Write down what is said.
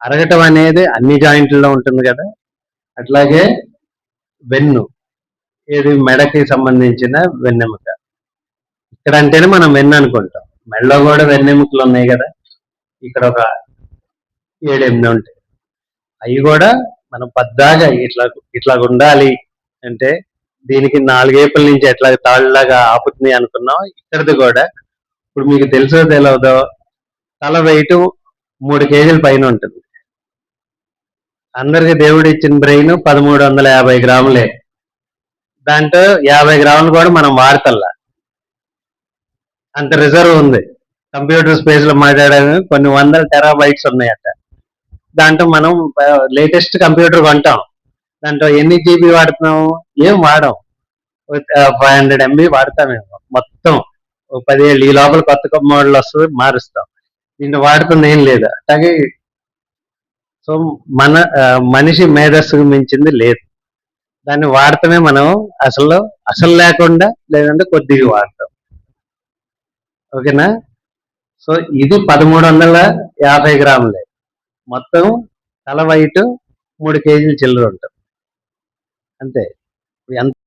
అరగటం అనేది అన్ని జాయింట్లలో ఉంటుంది కదా. అట్లాగే వెన్ను, ఏది మెడకి సంబంధించిన వెన్నెముక. ఇక్కడ అంటేనే మనం వెన్ను అనుకుంటాం, మెడలో కూడా వెన్నెముకలు ఉన్నాయి కదా. ఇక్కడ ఒక 7-8 ఉంటాయి. అవి కూడా మనం పద్దాగా ఇట్లా ఉండాలి అంటే దీనికి 4 ఏపుల నుంచి ఎట్లా తాళ్ళలాగా ఆపుతుంది అనుకున్నాం, ఇక్కడిది కూడా ఇప్పుడు మీకు తెలుసో తెలియదో తల వెయిట్ 3 కేజీల పైన ఉంటుంది. అందరికి దేవుడు ఇచ్చిన బ్రెయిన్ 1350 గ్రాములే. దాంట్లో 50 గ్రాములు కూడా మనం వాడతల్లా, అంత రిజర్వ్ ఉంది. కంప్యూటర్ స్పేస్ లో మాట్లాడడానికి కొన్ని 100 టెరాబైట్స్ ఉన్నాయట. దాంట్లో మనం లేటెస్ట్ కంప్యూటర్ కొంటాం, దాంట్లో ఎన్ని జీబీ వాడుతున్నాము? ఏం వాడం, 500 MB వాడతామేమో. మొత్తం 10 ఏళ్ళు ఈ లోపల కొత్త మోడల్ వస్తుంది, మారుస్తాం. దీంట్లో వాడుతుంది ఏం లేదు. అట్లాగే సో మనిషి మేధస్సుకు మించింది లేదు. దాన్ని వాడటమే మనం అసలు లేకుండా, లేదంటే కొద్దిగా వాడతాం. ఓకేనా? సో ఇది 1350 గ్రాములే. మొత్తం తల వైట్ 3 కేజీలు చిల్లర ఉంటుంది అంతే. ఎంత